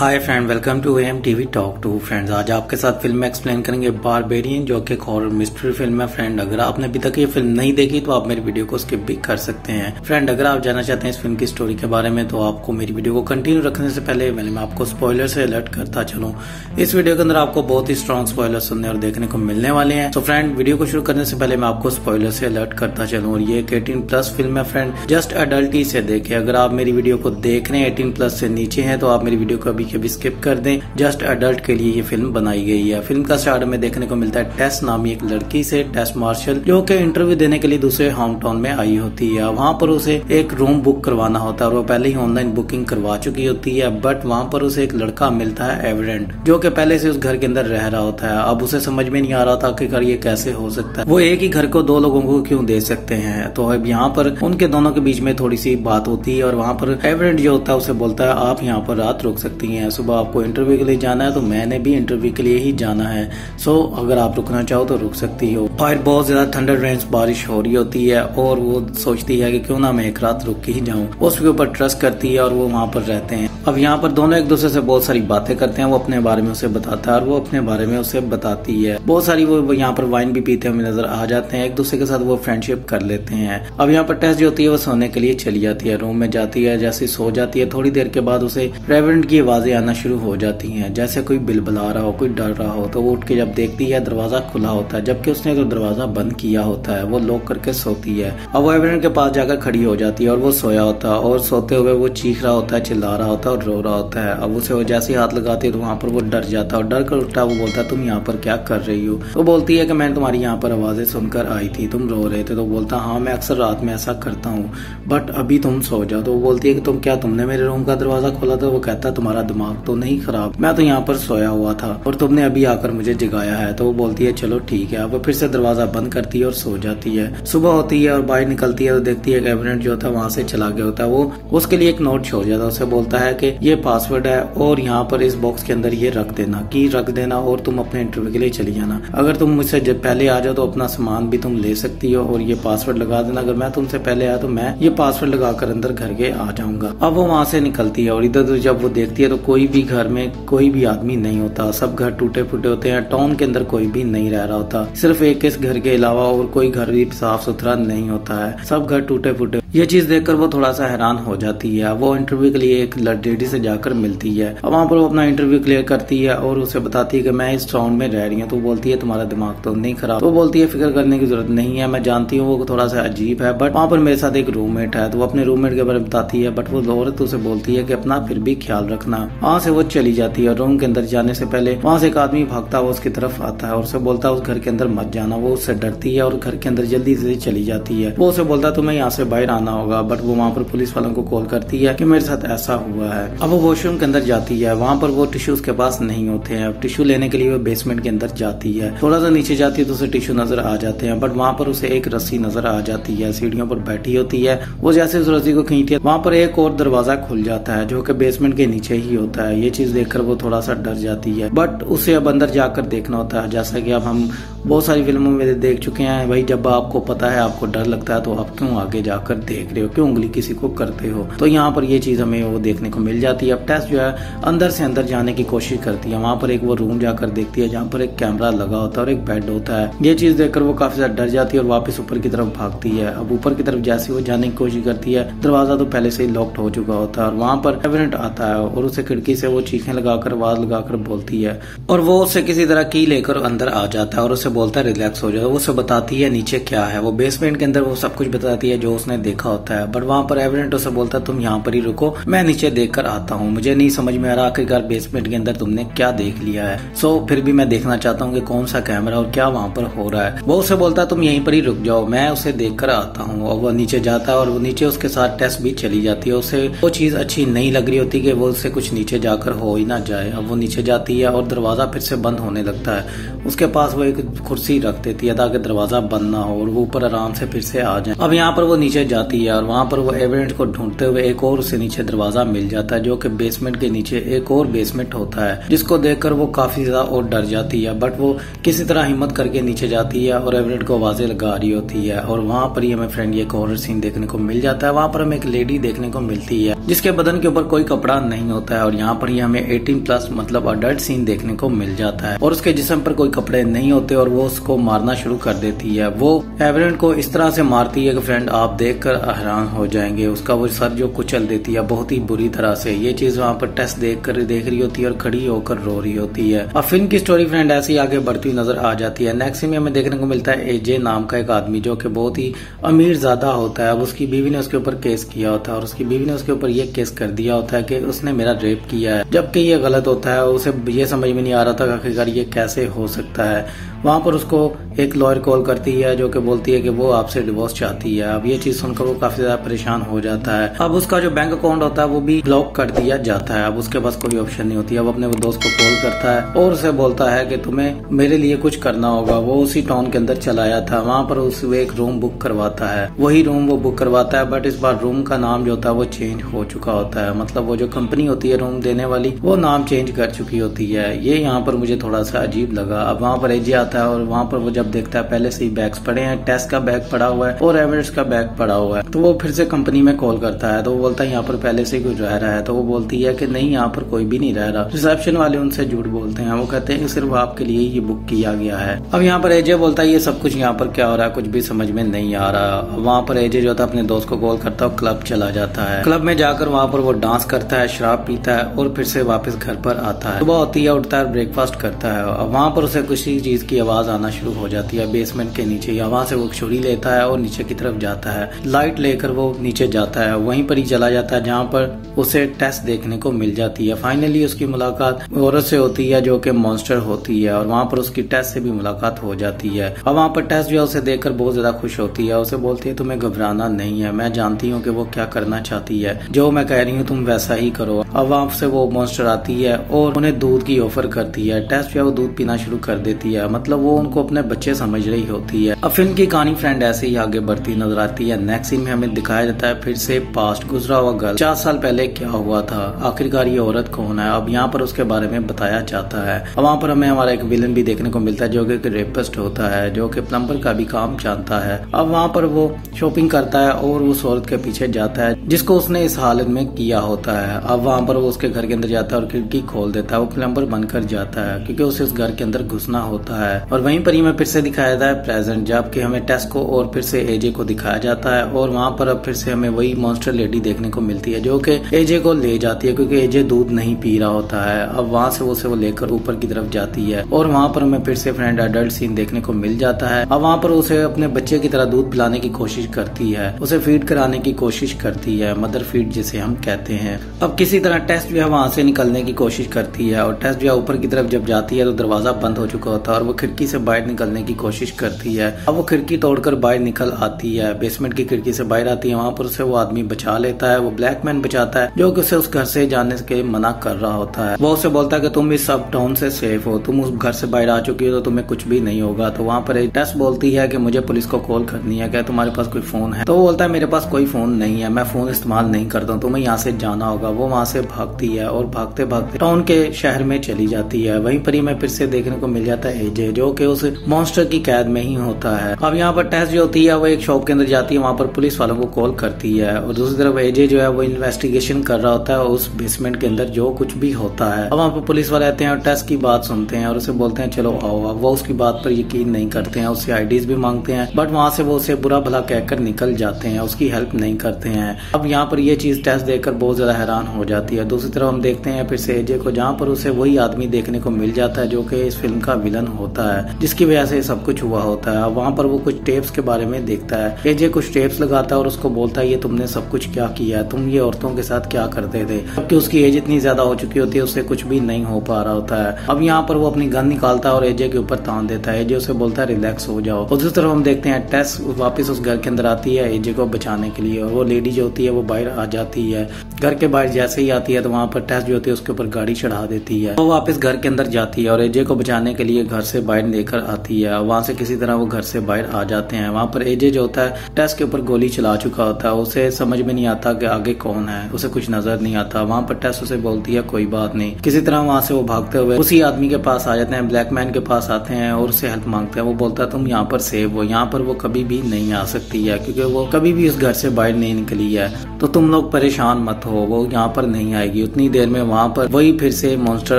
Hi friend, welcome to M TV talk to friends. आज आपके साथ फिल्म एक्सप्लेन करेंगे बारबेरियन, जो कि एक हॉरर मिस्ट्री फिल्म है। फ्रेंड, अगर आपने अभी तक ये फिल्म नहीं देखी तो आप मेरी वीडियो को स्किप भी कर सकते हैं। फ्रेंड, अगर आप जानना चाहते हैं इस फिल्म की स्टोरी के बारे में तो आपको मेरी वीडियो को कंटिन्यू रखने से पहले मैं आपको स्पॉइलर से अलर्ट करता चलूं। इस वीडियो के अंदर आपको बहुत ही स्ट्रॉन्ग स्पॉइलर सुनने और देखने को मिलने वाले हैं। तो फ्रेंड, वीडियो को शुरू करने से पहले मैं आपको स्पॉइलर से अलर्ट करता चलूं। और ये एक 18+ फिल्म है फ्रेंड, जस्ट अडल्ट ही से देखे। अगर आप मेरी वीडियो को देख रहे हैं 18+ से नीचे है तो आप मेरी वीडियो को अभी स्किप कर दें। जस्ट अडल्ट के लिए ये फिल्म बनाई गई है। फिल्म का स्टार्ट में देखने को मिलता है टेस नामी एक लड़की से, टेस मार्शल, जो कि इंटरव्यू देने के लिए दूसरे होम टाउन में आई होती है। वहां पर उसे एक रूम बुक करवाना होता है और वो पहले ही ऑनलाइन बुकिंग करवा चुकी होती है। बट वहां पर उसे एक लड़का मिलता है एवरेंट, जो कि पहले से उस घर के अंदर रह रहा होता है। अब उसे समझ में नहीं आ रहा था कि ये कैसे हो सकता है, वो एक ही घर को दो लोगों को क्यों दे सकते हैं। तो अब यहाँ पर उनके दोनों के बीच में थोड़ी सी बात होती है और वहाँ पर एवरेंट जो होता है उसे बोलता है आप यहाँ पर रात रुक सकती हैं, सुबह आपको इंटरव्यू के लिए जाना है तो मैंने भी इंटरव्यू के लिए ही जाना है। सो अगर आप रुकना चाहो तो रुक सकती हो। और बहुत ज्यादा थंडर रेन्स बारिश हो रही होती है और वो सोचती है कि क्यों ना मैं एक रात रुक के ही जाऊं। उसके ऊपर ट्रस्ट करती है और वो वहाँ पर रहते हैं। अब यहाँ पर दोनों एक दूसरे से बहुत सारी बातें करते हैं। वो अपने बारे में उसे बताता है और वो अपने बारे में उसे बताती है। बहुत सारी वो यहाँ पर वाइन भी पीते हुए नजर आ जाते हैं। एक दूसरे के साथ वो फ्रेंडशिप कर लेते हैं। अब यहाँ पर टेस जो होती है वो सोने के लिए चली जाती है, रूम में जाती है। जैसे सो जाती है थोड़ी देर के बाद उसे रेवरेंट की आवाजें आना शुरू हो जाती हैं, जैसे कोई बिल बुला रहा हो, कोई डर रहा हो। तो वो उठ के जब देखती है दरवाजा खुला होता है, जबकि उसने तो दरवाजा बंद किया होता है। वो लॉक करके सोती है। अब वो एवरेंट के पास जाकर खड़ी हो जाती है और वो सोया होता है और सोते हुए वो चीख रहा होता है, चिल्ला रहा होता है और रो रहा होता है। अब उसे वो जैसे हाथ लगाती है तो वहाँ पर वो डर जाता है और डर कर उठता वो बोलता है तुम यहाँ पर क्या कर रही हो। तो बोलती है कि मैंने तुम्हारी यहाँ पर आवाजें सुनकर आई थी, तुम रो रहे थे। तो बोलता हाँ मैं अक्सर रात में ऐसा करता हूँ, बट अभी तुम सो जाओ। तो वो बोलती है कि तुमने मेरे रूम का दरवाजा खोला था। वो कहता है तुम्हारा दिमाग तो नहीं खराब, मैं तो यहाँ पर सोया हुआ था और तुमने अभी आकर मुझे जगाया है। तो वो बोलती है चलो ठीक है। अब वो फिर से दरवाजा बंद करती है और सो जाती है। सुबह होती है और बाहर निकलती है तो देखती है कि एवरेंट जो होता है वहां से चला गया होता है। वो उसके लिए एक नोट छोड़ जाता है। उसे बोलता है कि ये पासवर्ड है और यहाँ पर इस बॉक्स के अंदर ये रख देना, की रख देना और तुम अपने इंटरव्यू के लिए चली जाना। अगर तुम मुझसे जब पहले आ जाओ तो अपना सामान भी तुम ले सकती हो और ये पासवर्ड लगा देना। अगर मैं तुमसे पहले आया तो मैं ये पासवर्ड लगाकर अंदर घर के आ जाऊंगा। अब वो वहां से निकलती है और इधर जब वो देखती है तो कोई भी घर में कोई भी आदमी नहीं होता। सब घर टूटे फूटे होते हैं। टाउन के अंदर कोई भी नहीं रह रहा होता। सिर्फ एक इस घर के अलावा और कोई घर भी साफ सुथरा नहीं होता है। सब घर टूटे फूटे। ये चीज देखकर वो थोड़ा सा हैरान हो जाती है। वो इंटरव्यू के लिए एक लेडी से जाकर मिलती है। अब वहाँ पर वो अपना इंटरव्यू क्लियर करती है और उसे बताती है कि मैं इस टाउन में रह रही हूँ। तो बोलती है तुम्हारा दिमाग तो नहीं खराब। तो बोलती है फिक्र करने की जरूरत नहीं है, मैं जानती हूँ वो थोड़ा सा अजीब है, बट वहाँ पर मेरे साथ एक रूममेट है। तो वो अपने रूममेट के बारे में बताती है, बट वो औरत उसे बोलती है कि अपना फिर भी ख्याल रखना। वहाँ से वो चली जाती है। रूम के अंदर जाने से पहले वहाँ से एक आदमी भागता हुआ उसकी तरफ आता है और उसे बोलता है उस घर के अंदर मत जाना। वो उससे डरती है और घर के अंदर जल्दी से चली जाती है। वो उसे बोलता है तुम्हें यहाँ से बाहर आना होगा, बट वो वहाँ पर पुलिस वालों को कॉल करती है कि मेरे साथ ऐसा हुआ है। अब वो वॉशरूम के अंदर जाती है। वहाँ पर वो टिश्यू उसके पास नहीं होते हैं। टिश्यू लेने के लिए वो बेसमेंट के अंदर जाती है। थोड़ा सा नीचे जाती है तो उसे टिश्यू नजर आ जाते हैं, बट वहाँ पर उसे एक रस्सी नजर आ जाती है। सीढ़ियों पर बैठी होती है। वो जैसे उस रस्सी को खींचती है वहाँ पर एक और दरवाजा खुल जाता है जो कि बेसमेंट के नीचे ही होता है। ये चीज देखकर वो थोड़ा सा डर जाती है, बट उसे अब अंदर जाकर देखना होता है। जैसा कि अब हम बहुत सारी फिल्मों में देख चुके हैं, भाई जब आपको पता है, आपको डर लगता है तो आप क्यों आगे जाकर देख रहे हो, क्यों उंगली किसी को करते हो। तो यहाँ पर ये चीज हमें वो देखने को मिल जाती है। अब टेस जो है अंदर से अंदर जाने की कोशिश करती है। वहाँ पर एक वो रूम जाकर देखती है जहाँ पर एक कैमरा लगा होता है और एक बेड होता है। ये चीज देखकर वो काफी ज्यादा डर जाती है और वापस ऊपर की तरफ भागती है। अब ऊपर की तरफ जैसे वो जाने की कोशिश करती है, दरवाजा तो पहले से ही लॉक्ड हो चुका होता है और वहाँ पर एवरेंट आता है और उसे खिड़की से वो चीखें लगाकर आवाज लगाकर बोलती है और वो उसे किसी तरह की लेकर अंदर आ जाता है और उसे बोलता है रिलैक्स हो जाओ। वो उसे बताती है नीचे क्या है। वो बेसमेंट के अंदर वो सब कुछ बताती है जो उसने देखा होता है, बट वहाँ पर एवरेंट उसे बोलता है तुम यहाँ पर ही रुको, मैं नीचे देख कर आता हूँ। मुझे नहीं समझ में आ रहा आखिरकार बेसमेंट के अंदर तुमने क्या देख लिया है। सो फिर भी मैं देखना चाहता हूँ कि कौन सा कैमरा और क्या वहाँ पर हो रहा है। वो उसे बोलता है तुम यहीं पर ही रुक जाओ, मैं उसे देख कर आता हूँ। और वो नीचे जाता है और वो नीचे उसके साथ टेस भी चली जाती है। उसे वो चीज अच्छी नहीं लग रही होती कि वो उससे कुछ नीचे जाकर हो ही ना जाए। अब वो नीचे जाती है और दरवाजा फिर से बंद होने लगता है। उसके पास वो एक कुर्सी रख देती है ताकि दरवाजा बंद ना हो और वो ऊपर आराम से फिर से आ जाए। अब यहाँ पर वो नीचे जाती जाती है और वहाँ पर वो एविडेंस को ढूंढते हुए एक और उसे नीचे दरवाजा मिल जाता है, जो कि बेसमेंट के नीचे एक और बेसमेंट होता है, जिसको देखकर वो काफी ज्यादा और डर जाती है। बट वो किसी तरह हिम्मत करके नीचे जाती है और एविडेंस को आवाजें लगा रही होती है। और वहाँ पर ही हमें फ्रेंड ये एक हॉरर सीन देखने को मिल जाता है। वहाँ पर हमें एक लेडी देखने को मिलती है जिसके बदन के ऊपर कोई कपड़ा नहीं होता है और यहाँ पर ही हमें 18+ मतलब अडल्ट सीन देखने को मिल जाता है और उसके जिस्म पर कोई कपड़े नहीं होते और वो उसको मारना शुरू कर देती है। वो एविडेंस को इस तरह से मारती है कि फ्रेंड आप देखकर हैरान हो जाएंगे। उसका वो सर जो कुचल देती है बहुत ही बुरी तरह से। ये चीज वहाँ पर टेस्ट देख रही होती है और खड़ी होकर रो रही होती है। अब फिल्म की स्टोरी फ्रेंड ऐसी आगे बढ़ती नजर आ जाती है। नेक्स्ट में हमें देखने को मिलता है एजे नाम का एक आदमी जो कि बहुत ही अमीर ज्यादा होता है। अब उसकी बीवी ने उसके ऊपर केस किया होता है और उसकी बीवी ने उसके ऊपर ये केस कर दिया होता है कि उसने मेरा रेप किया है, जबकि ये गलत होता है। उसे ये समझ में नहीं आ रहा था आखिरकार ये कैसे हो सकता है। वहाँ पर उसको एक लॉयर कॉल करती है जो कि बोलती है कि वो आपसे डिवोर्स चाहती है। अब ये चीज सुनकर वो काफी ज्यादा परेशान हो जाता है। अब उसका जो बैंक अकाउंट होता है वो भी ब्लॉक कर दिया जाता है। अब उसके पास कोई ऑप्शन नहीं होती। अब अपने वो दोस्त को कॉल करता है और उसे बोलता है कि तुम्हें मेरे लिए कुछ करना होगा। वो उसी टाउन के अंदर चलाया था, वहाँ पर उसे एक रूम बुक करवाता है। वही रूम वो बुक करवाता है, बट इस बार रूम का नाम जो होता है वो चेंज हो चुका होता है। मतलब वो जो कंपनी होती है रूम देने वाली वो नाम चेंज कर चुकी होती है। ये यहाँ पर मुझे थोड़ा सा अजीब लगा। अब वहाँ पर एजे आता है और वहाँ पर वो जब देखता है पहले से ही बैग्स पड़े हैं, टेस्ट का बैग पड़ा हुआ है और एविडेंस का बैग पड़ा हुआ है, तो वो फिर से कंपनी में कॉल करता है। तो वो बोलता है यहाँ पर पहले से ही कोई रह रहा है। तो वो बोलती है कि नहीं यहाँ पर कोई भी नहीं रह रहा। रिसेप्शन वाले उनसे झूठ बोलते हैं। वो कहते हैं कि सिर्फ आपके लिए ये बुक किया गया है। अब यहाँ पर एजे बोलता है ये सब कुछ यहाँ पर क्या हो रहा है, कुछ भी समझ में नहीं आ रहा। वहाँ पर एजे जो था अपने दोस्त को कॉल करता है, क्लब चला जाता है। क्लब में जाकर वहाँ पर वो डांस करता है, शराब पीता है और फिर से वापस घर पर आता है। सुबह होती है, उठता है, ब्रेकफास्ट करता है। वहाँ पर उसे किसी चीज की आवाज आना शुरू हो जाती है बेसमेंट के नीचे। वहाँ से वो छुरी लेता है और नीचे की तरफ जाता है। लाइट लेकर वो नीचे जाता है, वहीं पर ही चला जाता है जहाँ पर उसे टेस्ट देखने को मिल जाती है। फाइनली उसकी मुलाकात औरत से होती है जो कि मॉन्स्टर होती है और वहाँ पर उसकी टेस्ट से भी मुलाकात हो जाती है। अब वहाँ पर टेस्ट जो है उसे देखकर बहुत ज्यादा खुश होती है। उसे बोलती है तुम्हें घबराना नहीं है, मैं जानती हूँ कि वो क्या करना चाहती है, जो मैं कह रही हूँ तुम वैसा ही करो। अब वहाँ से वो मॉन्स्टर आती है और उन्हें दूध की ऑफर करती है। टेस्ट जो है वो दूध पीना शुरू कर देती है। मतलब वो उनको अपने बच्चे समझ रही होती है। अब फिल्म की कहानी फ्रेंड ऐसे ही आगे बढ़ती नजर आती है। नेक्स्ट सीन में हमें दिखाया जाता है फिर से पास्ट गुजरा हुआ गर्ल, 4 साल पहले क्या हुआ था, आखिरकार ये औरत कौन है। अब यहाँ पर उसके बारे में बताया जाता है। अब वहाँ पर हमें हमारा एक विलन भी देखने को मिलता है जो कि रेपिस्ट होता है, जो कि प्लम्बर का भी काम जानता है। अब वहाँ पर वो शॉपिंग करता है और उस औरत के पीछे जाता है जिसको उसने इस हालत में किया होता है। अब वहाँ पर वो उसके घर के अंदर जाता है और खिड़की खोल देता है। वो प्लम्बर बनकर जाता है क्योंकि उसे उस घर के अंदर घुसना होता है। और वहीं पर ही हमें फिर से दिखाया जाता है प्रेजेंट, जबकि हमें टेस्ट को और फिर से एजे को दिखाया जाता है। और वहाँ पर अब फिर से हमें वही मॉन्स्टर लेडी देखने को मिलती है जो कि एजे को ले जाती है क्योंकि एजे दूध नहीं पी रहा होता है। अब वहाँ से वो लेकर ऊपर की तरफ जाती है और वहाँ पर हमें फिर से फ्रेंड अडल्ट सीन देखने को मिल जाता है। अब वहाँ पर उसे अपने बच्चे की तरह दूध पिलाने की कोशिश करती है, उसे फीड कराने की कोशिश करती है, मदर फीड जिसे हम कहते हैं। अब किसी तरह टेस्ट जो है वहाँ से निकलने की कोशिश करती है और टेस्ट जो है ऊपर की तरफ जब जाती है तो दरवाजा बंद हो चुका होता है और वो खिड़की से बाहर निकलने की कोशिश करती है। अब वो खिड़की तोड़कर बाहर निकल आती है, बेसमेंट की खिड़की से बाहर आती है। वहाँ पर उसे वो आदमी बचा लेता है, वो ब्लैक मैन बचाता है जो कि उसे उस घर से जाने के मना कर रहा होता है। वो उसे बोलता है कि तुम इस सब टाउन से सेफ हो, तुम उस घर से बाहर आ चुकी हो तो तुम्हें कुछ भी नहीं होगा। तो वहाँ पर टेस्ट बोलती है कि मुझे पुलिस को कॉल करनी है, क्या तुम्हारे पास कोई फोन है। तो वो बोलता है मेरे पास कोई फोन नहीं है, मैं फोन इस्तेमाल नहीं करता हूँ, तुम्हें यहाँ से जाना होगा। वो वहाँ से भागती है और भागते भागते टाउन के शहर में चली जाती है। वहीं पर ही मैं फिर से देखने को मिल जाता है एजे जो कि उस मॉन्स्टर की कैद में ही होता है। अब यहाँ पर टेस्ट जो होती है वो एक शॉप के अंदर जाती है, वहाँ पर पुलिस वालों को कॉल करती है और दूसरी तरफ एजे जो है वो इन्वेस्टिगेशन कर रहा होता है उस बेसमेंट के अंदर जो कुछ भी होता है। अब वहाँ पर पुलिस वाले आते हैं और टेस्ट की बात सुनते हैं और उसे बोलते हैं चलो आओ। अब वो उसकी बात पर यकीन नहीं करते हैं, उससे आईडीज भी मांगते हैं, बट वहाँ से वो उसे बुरा भला कहकर निकल जाते हैं, उसकी हेल्प नहीं करते हैं। अब यहाँ पर ये चीज टेस्ट देखकर बहुत ज्यादा हैरान हो जाती है। दूसरी तरफ हम देखते हैं फिर से एजे को, जहाँ पर उसे वही आदमी देखने को मिल जाता है जो कि इस फिल्म का विलन होता है, जिसकी वजह से सब कुछ हुआ होता है। वहाँ पर वो कुछ टेप्स के बारे में देखता है, एजे कुछ टेप्स लगाता है और उसको बोलता है ये तुमने सब कुछ क्या किया, तुम ये औरतों के साथ क्या करते थे। जबकि उसकी एज इतनी ज्यादा हो चुकी होती है, उससे कुछ भी नहीं हो पा रहा होता है। अब यहाँ पर वो अपनी गन निकालता है और एजे के ऊपर तान देता है। एजे उसे बोलता है रिलैक्स हो जाओ। दूसरी तरफ हम देखते हैं टेस वापस उस घर के अंदर आती है एजे को बचाने के लिए और वो लेडी जो होती है वो बाहर आ जाती है घर के बाहर जैसे ही आती है तो वहाँ पर टेस जो होती है उसके ऊपर गाड़ी चढ़ा देती है। वो वापस घर के अंदर जाती है और एजे को बचाने के लिए घर से बाहर लेकर आती है। वहाँ से किसी तरह वो घर से बाहर आ जाते हैं। वहाँ पर एजे जो होता है टेस के ऊपर गोली चला चुका होता है। उसे समझ में नहीं आता कि आगे कौन है, उसे कुछ नजर नहीं आता। वहाँ पर टेस उसे बोलती है कोई बात नहीं। किसी तरह वहाँ से वो भागते हुए उसी आदमी के पास आ जाते हैं, ब्लैक मैन के पास आते हैं और उससे हेल्प मांगते हैं। वो बोलता है तुम यहाँ पर सेव हो, यहाँ पर वो कभी भी नहीं आ सकती है क्योंकि वो कभी भी इस घर से बाहर नहीं निकली है, तो तुम लोग परेशान मत हो, वो यहाँ पर नहीं आएगी। उतनी देर में वहाँ पर वही फिर से मॉन्स्टर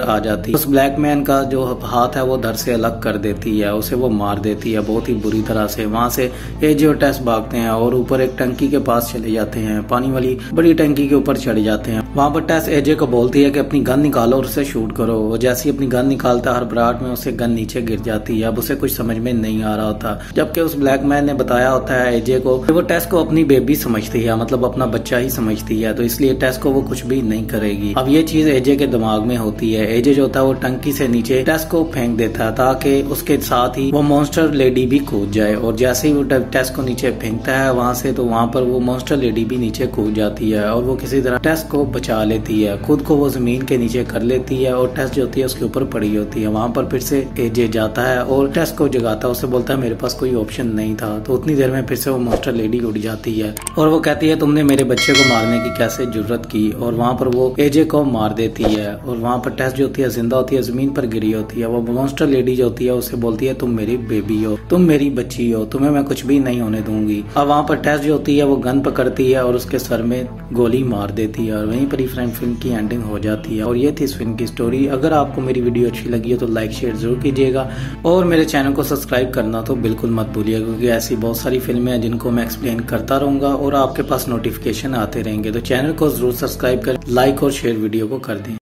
आ जाती है। उस ब्लैक मैन का जो हाथ है वो धड़ से अलग कर देती है, उसे वो मार देती है बहुत ही बुरी तरह से। वहाँ से एजे और टेस भागते हैं और ऊपर एक टंकी के पास चले जाते हैं, पानी वाली बड़ी टंकी के ऊपर चढ़ जाते हैं। वहाँ पर टेस एजे को बोलती है कि अपनी गन निकालो और उसे शूट करो। वो जैसे ही अपनी गन निकालता हर बराट में उसे गन नीचे गिर जाती है। अब उसे कुछ समझ में नहीं आ रहा होता, जबकि उस ब्लैक मैन ने बताया होता है एजे को वो टेस को अपनी बेबी समझती है, मतलब अपना बच्चा ही समझती है, तो इसलिए टेस को वो कुछ भी नहीं करेगी। अब ये चीज एजे के दिमाग में होती है। एजे जो होता है वो टंकी से नीचे टेस को फेंक देता है ताकि उसके साथ ही वो मॉन्स्टर लेडी भी कूद जाए। और जैसे ही वो टेस को नीचे फेंकता है वहां से, तो वहां पर वो मॉन्स्टर लेडी भी नीचे कूद जाती है और वो किसी तरह टेस को बचा लेती है। खुद को वो जमीन के नीचे कर लेती है और टेस जो होती है उसके ऊपर पड़ी होती है। वहां पर फिर से एजे जाता है और टेस को जगाता है, उसे बोलता है मेरे पास कोई ऑप्शन नहीं था। तो उतनी देर में फिर से वो मॉन्स्टर लेडी उड़ जाती है और वो कहती है तुमने मेरे बच्चे को मारने की कैसे जुर्रत की, और वहाँ पर वो एजे को मार देती है। और वहाँ पर टेस जो होती है जिंदा होती है, जमीन पर गिरी होती है। वो मॉन्स्टर लेडी जो होती है उसे बोलती है तुम मेरी बेबी हो, तुम मेरी बच्ची हो, तुम्हें मैं कुछ भी नहीं होने दूंगी। अब वहाँ पर टेस जो होती है वो गन पकड़ती है और उसके सर में गोली मार देती है और वहीं पर ही फ्रेंड फिल्म की एंडिंग हो जाती है। और ये थी इस फिल्म की स्टोरी। अगर आपको मेरी वीडियो अच्छी लगी हो तो लाइक शेयर जरूर कीजिएगा और मेरे चैनल को सब्सक्राइब करना तो बिल्कुल मत भूलिएगा, क्योंकि ऐसी बहुत सारी फिल्में हैं जिनको मैं एक्सप्लेन करता रहूंगा और आपके पास नोटिफिकेशन आते रहेंगे। तो चैनल को जरूर सब्सक्राइब कर लाइक और शेयर वीडियो को कर दें।